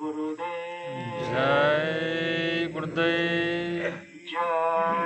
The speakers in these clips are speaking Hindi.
गुरुदेव जय गुरुदेव जय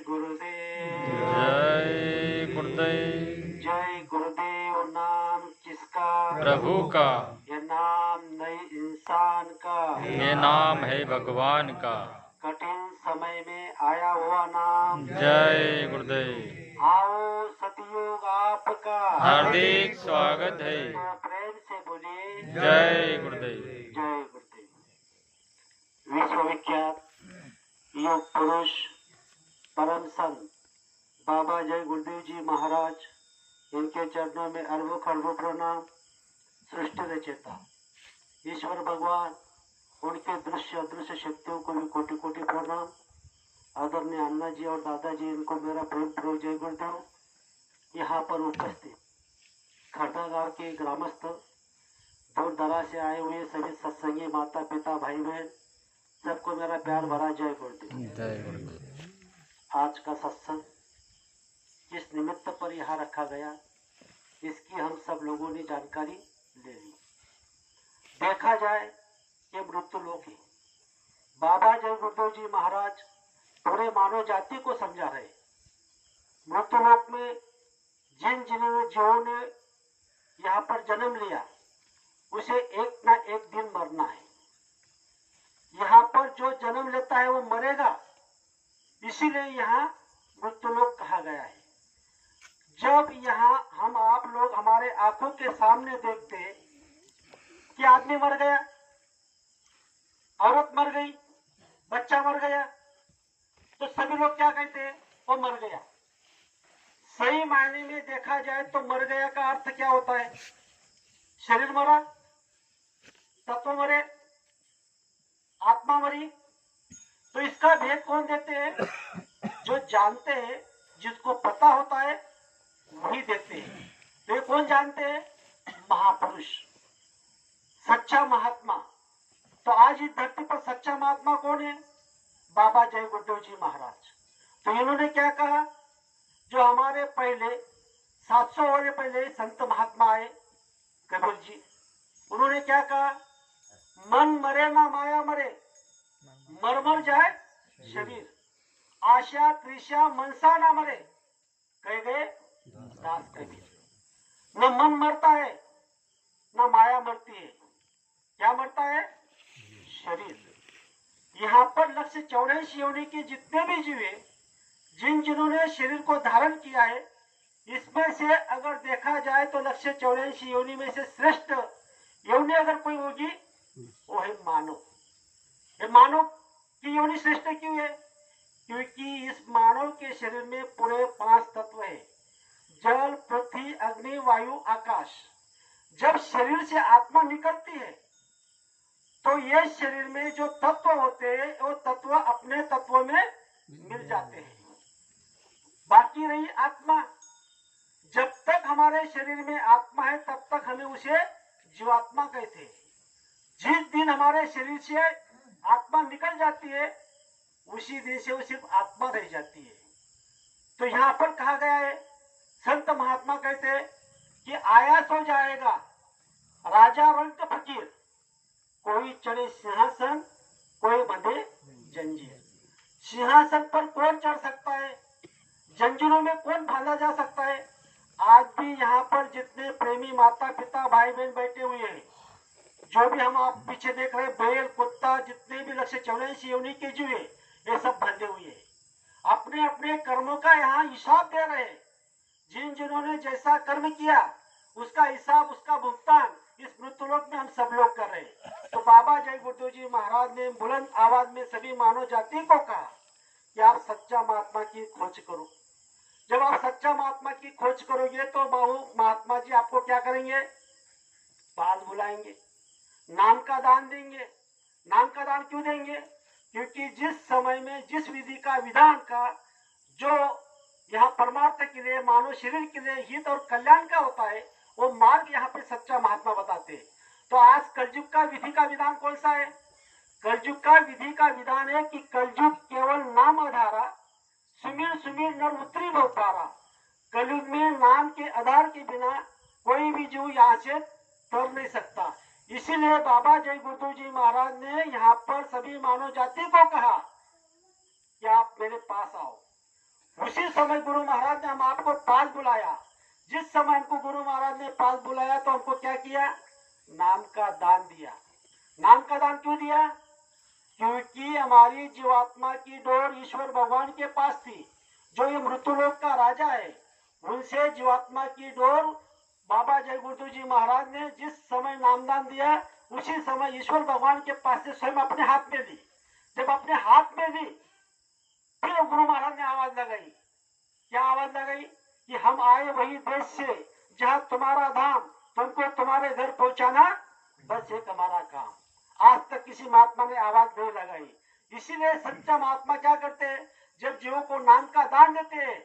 गुरुदेव जय गुरुदेव। जय गुरुदेव नाम किसका? प्रभु का। ये नाम नहीं इंसान का, ये नाम है भगवान का। कठिन समय में आया हुआ नाम। जय गुरुदेव। आओ सतयुग आपका हार्दिक स्वागत है। तो प्रेम से बोलिए जय गुरुदेव। जय गुरुदेव। विश्वविख्यात योग पुरुष परम संत बाबा जय गुरुदेव जी महाराज, इनके चरणों में अरबों खरबों प्रणाम। सृष्टि रचेता ईश्वर भगवान, उनके दृश्य अदृश्य शक्तियों को भी कोटि कोटि प्रणाम। आदरणीय अन्ना जी और दादाजी, इनको मेरा प्रेम पूर्वक जय गुरुदेव। यहाँ पर उपस्थित खड़दा गांव के ग्रामस्थ, दूर दराज से आए हुए सभी सत्संगी माता पिता भाई बहन, सबको मेरा प्यार भरा जय गुरुदेव। जय गुरुदेव। आज का सत्संग जिस निमित्त पर यहाँ रखा गया, इसकी हम सब लोगों ने जानकारी ले ली। देखा जाए ये मृत्यु लोक है। बाबा जय गुरुदेव जी महाराज पूरे मानव जाति को समझा रहे। मृत्यु लोक में जिन जीवों ने यहाँ पर जन्म लिया, उसे एक ना एक दिन मरना है। यहाँ पर जो जन्म लेता है वो मरेगा, इसीलिए यहाँ मृत्यु लोक कहा गया है। जब यहाँ हम आप लोग हमारे आंखों के सामने देखते कि आदमी मर गया, औरत मर गई, बच्चा मर गया, तो सभी लोग क्या कहते हैं? वो मर गया। सही मायने में देखा जाए तो मर गया का अर्थ क्या होता है? शरीर मरा, तत्व मरे, आत्मा मरी। तो इसका भेद कौन देते हैं? जो जानते हैं, जिसको पता होता है, वही देते हैं। तो ये कौन जानते हैं? महापुरुष, सच्चा महात्मा। तो आज इस धरती पर सच्चा महात्मा कौन है? बाबा जय गुरुदेव जी महाराज। तो इन्होंने क्या कहा? जो हमारे पहले 700 वर्ष पहले संत महात्मा आए, कबीर जी, उन्होंने क्या कहा? मन मरे ना माया मरे, मर मर जाए शरीर, आशा त्रिषा मनसा ना मरे, कह गए दास कबीर। न मन मरता है न माया मरती है, क्या मरता है? शरीर। यहाँ पर लक्ष्य 84 योनि के जितने भी जीव है, जिन्होंने शरीर को धारण किया है, इसमें से अगर देखा जाए तो लक्ष्य 84 योनि में से श्रेष्ठ योनि अगर कोई होगी, वो है मानव। ये मानव की योनि श्रेष्ठ क्यों है? क्योंकि इस मानव के शरीर में पूरे 5 तत्व है, जल पृथ्वी अग्नि वायु आकाश। जब शरीर से आत्मा निकलती है तो ये शरीर में जो तत्व होते हैं, वो तत्व अपने तत्व में मिल जाते हैं। बाकी रही आत्मा। जब तक हमारे शरीर में आत्मा है, तब तक हमें उसे जीवात्मा कहते हैं। जिस दिन हमारे शरीर से आत्मा निकल जाती है, उसी दिन से वो सिर्फ आत्मा रह जाती है। तो यहाँ पर कहा गया है, संत महात्मा कहते हैं कि आयास हो जाएगा राजा रंग फकीर, कोई चढ़े सिंहासन कोई बंधे जंजीर। सिंहासन पर कौन चढ़ सकता है? जंजीरों में कौन बांधा जा सकता है? आज भी यहाँ पर जितने प्रेमी माता पिता भाई बहन बैठे हुए हैं, जो भी हम आप पीछे देख रहे हैं, बैल कुत्ता, जितने भी लक्ष्य 84 योनि के जीव है, ये सब बंधे हुए हैं। अपने अपने कर्मों का यहाँ हिसाब दे रहे हैं। जिन्होंने जैसा कर्म किया, उसका हिसाब, उसका भुगतान इस मृत्युलोक में हम सब लोग कर रहे हैं। तो बाबा जय गुरुदेव जी महाराज ने बुलंद आवाज में सभी मानव जाति को कहा कि आप सच्चा महात्मा की खोज करो। जब आप सच्चा महात्मा की खोज करोगे तो महात्मा जी आपको क्या करेंगे? पास बुलाएंगे, नाम का दान देंगे। नाम का दान क्यों देंगे? क्योंकि जिस समय में जिस विधि का विधान का जो यहाँ परमार्थ के लिए, मानव शरीर के लिए हित और कल्याण का होता है, वो मार्ग यहाँ पे सच्चा महात्मा बताते हैं। तो आज कलयुग का विधि का विधान कौन सा है? कलयुग का विधि का विधान है कि कलयुग केवल नाम आधारा, सुमिर सुमिर नर उतरी बहु पारा। कलयुग में नाम के आधार के बिना कोई भी जीव यहाँ से तर नहीं सकता। इसीलिए बाबा जय गुरु जी महाराज ने यहाँ पर सभी मानव जाति को कहा कि आप मेरे पास आओ। उसी समय गुरु महाराज ने हम आपको पास बुलाया। जिस समय हमको गुरु महाराज ने पास बुलाया तो हमको क्या किया? नाम का दान दिया। नाम का दान क्यों दिया? क्योंकि हमारी जीवात्मा की डोर ईश्वर भगवान के पास थी, जो ये मृत्युलोक का राजा है। उनसे जीवात्मा की डोर बाबा जय गुरु जी महाराज ने जिस समय नामदान दिया, उसी समय ईश्वर भगवान के पास से स्वयं अपने हाथ में दी। जब अपने हाथ में दी, फिर गुरु महाराज ने आवाज लगाई। क्या आवाज लगाई? कि हम आए वही देश से जहाँ तुम्हारा धाम, तुमको तुम्हारे घर पहुंचाना बस एक हमारा काम। आज तक किसी महात्मा ने आवाज नहीं लगाई। इसीलिए सच्चा महात्मा क्या करते हैं? जब जीवों को नाम का दान देते हैं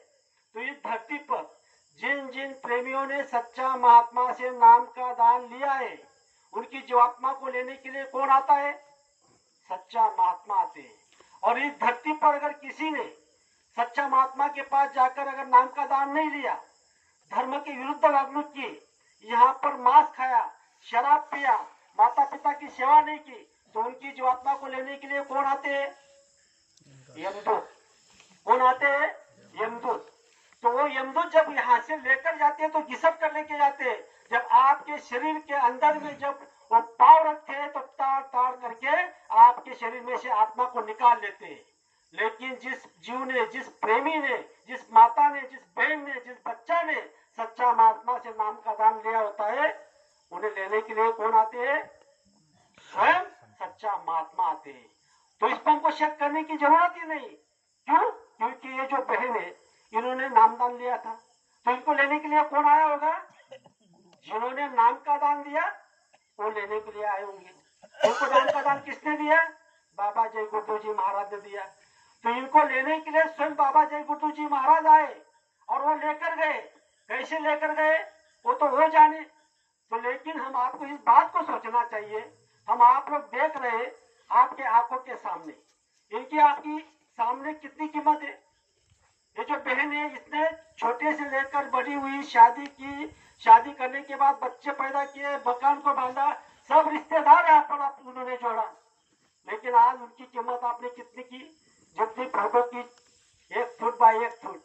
तो इस धरती पर जिन जिन प्रेमियों ने सच्चा महात्मा से नाम का दान लिया है, उनकी जीवात्मा को लेने के लिए कौन आता है? सच्चा महात्मा आते हैं। और इस धरती पर अगर किसी ने सच्चा महात्मा के पास जाकर अगर नाम का दान नहीं लिया, धर्म के विरुद्ध वागणुक की, यहाँ पर मांस खाया, शराब पिया, माता पिता की सेवा नहीं की, तो उनकी जीवात्मा को लेने के लिए कौन आते हैं? यमदूत। कौन आते हैं? यमदूत। तो वो यमदूत जब यहाँ से लेकर जाते हैं तो घिसट कर लेके जाते हैं। जब आपके शरीर के अंदर में जब वो पाव रखते हैं तो ताड़ ताड़ करके आपके शरीर में से आत्मा को निकाल लेते हैं। लेकिन जिस जीव ने, जिस प्रेमी ने, जिस माता ने, जिस बहन ने, जिस बच्चा ने सच्चा महात्मा से नाम का दान लिया होता है, उन्हें लेने के लिए कौन आते हैं? स्वयं सच्चा महात्मा आते हैं। तो इस पर हमको शक करने की जरूरत ही नहीं। क्यों? क्योंकि ये जो बहन है, इन्होंने नामदान लिया था, तो इनको लेने के लिए कौन आया होगा? जिन्होंने नाम का दान दिया वो लेने के लिए आए होंगे। उनको नाम का दान किसने दिया? बाबा जय गुरु जी महाराज ने दिया। तो इनको लेने के लिए स्वयं बाबा जय गुरु जी महाराज आए और वो लेकर गए। कैसे लेकर गए वो तो वो जाने। तो लेकिन हम आपको इस बात को सोचना चाहिए, हम आप लोग देख रहे आपके आंखों के सामने, इनकी आपकी सामने कितनी कीमत है। ये जो बहन है, इसने छोटे से लेकर बड़ी हुई, शादी की, शादी करने के बाद बच्चे पैदा किए, मकान को बांधा, सब रिश्तेदार यहाँ पर आप उन्होंने जोड़ा। लेकिन आज उनकी कीमत आपने कितनी की? जितनी फोटो की 1 फुट बाय 1 फुट,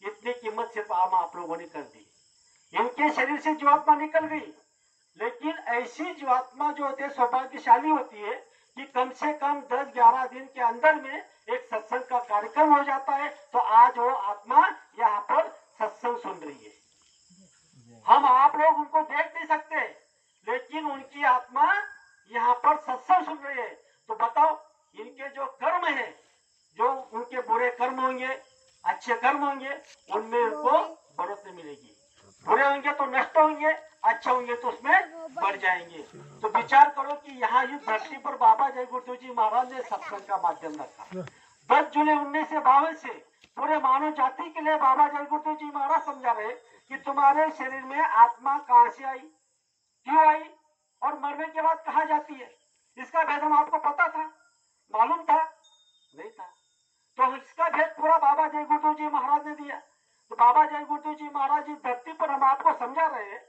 इतनी कीमत सिर्फ आप लोगों ने कर दी। इनके शरीर से जीवात्मा निकल गई। लेकिन ऐसी जीवात्मा जो होती है सौभाग्यशाली होती है कि कम से कम 10-11 दिन के अंदर में एक सत्संग का कार्यक्रम हो जाता है। तो आज वो आत्मा यहाँ पर सत्संग सुन रही है। हम आप लोग उनको देख नहीं सकते, लेकिन उनकी आत्मा यहाँ पर सत्संग सुन रही है। तो बताओ, इनके जो कर्म है, जो उनके बुरे कर्म होंगे, अच्छे कर्म होंगे, उनमें उनको बढ़ोतरी मिलेगी। बुरे होंगे तो नष्ट होंगे, अच्छे होंगे तो उसमें बढ़ जाएंगे। तो विचार करो कि यहाँ इस धरती पर बाबा जय गुरु जी महाराज ने सत्संग का माध्यम रखा। 10 जुलाई 1952 से पूरे मानव जाति के लिए बाबा जय गुरु जी महाराज समझा रहे कि तुम्हारे शरीर में आत्मा कहाँ से आई, क्यों आई और मरने के बाद कहाँ जाती है। इसका भेद हम आपको पता था? मालूम था? नहीं था। तो इसका भेद पूरा बाबा जय गुरु जी महाराज ने दिया। तो बाबा जय गुरु जी महाराज इस धरती पर हम आपको समझा रहे हैं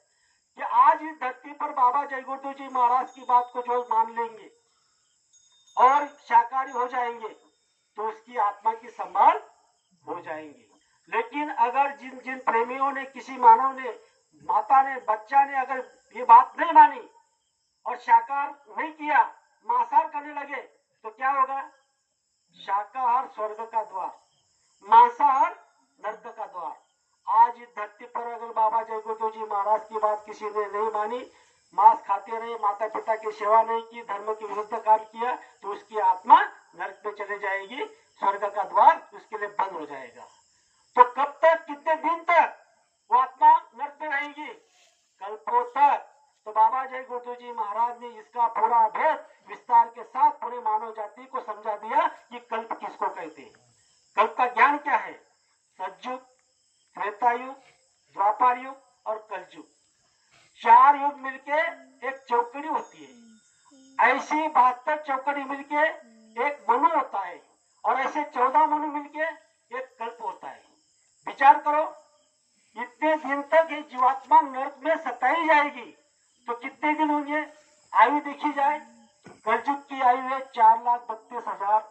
कि आज इस धरती पर बाबा जय गुरु जी महाराज की बात को जो मान लेंगे और शाकाहारी हो जाएंगे तो उसकी आत्मा की संभाल हो जाएंगे। लेकिन अगर जिन जिन प्रेमियों ने, किसी मानव ने, माता ने, बच्चा ने अगर ये बात नहीं मानी और शाकाहार नहीं किया, मांसाहार करने लगे, तो क्या होगा? शाकाहार स्वर्ग का द्वार, मांसाहार नरक का द्वार। आज इस धरती पर अगर बाबा जय गुरु जी महाराज की बात किसी ने नहीं मानी, मांस खाते रहे, माता पिता की सेवा नहीं की, धर्म के विरुद्ध काम किया, तो उसकी आत्मा नरक में चले जाएगी, स्वर्ग का द्वार उसके लिए बंद हो जाएगा। तो कब तक, कितने दिन तक वो आत्मा नरक में रहेगी? कल्पों तक। तो बाबा जय गुरु जी महाराज ने इसका पूरा भेद विस्तार के साथ पूरे मानव जाति को समझा दिया कि कल्प किसको कहते हैं। कल्प का ज्ञान क्या है? सतयुग, त्रेता युग, द्वापर युग और कलयुग, 4 युग मिलके एक चौकड़ी होती है। ऐसी 72 चौकड़ी मिलके एक मनु होता है और ऐसे 14 मनु मिलके एक कल्प होता है। विचार करो, इतने दिन तक ये जीवात्मा नरक में सताई जाएगी तो कितने दिन होंगे? आयु देखी जाए, कलयुग की आयु है 4,32,000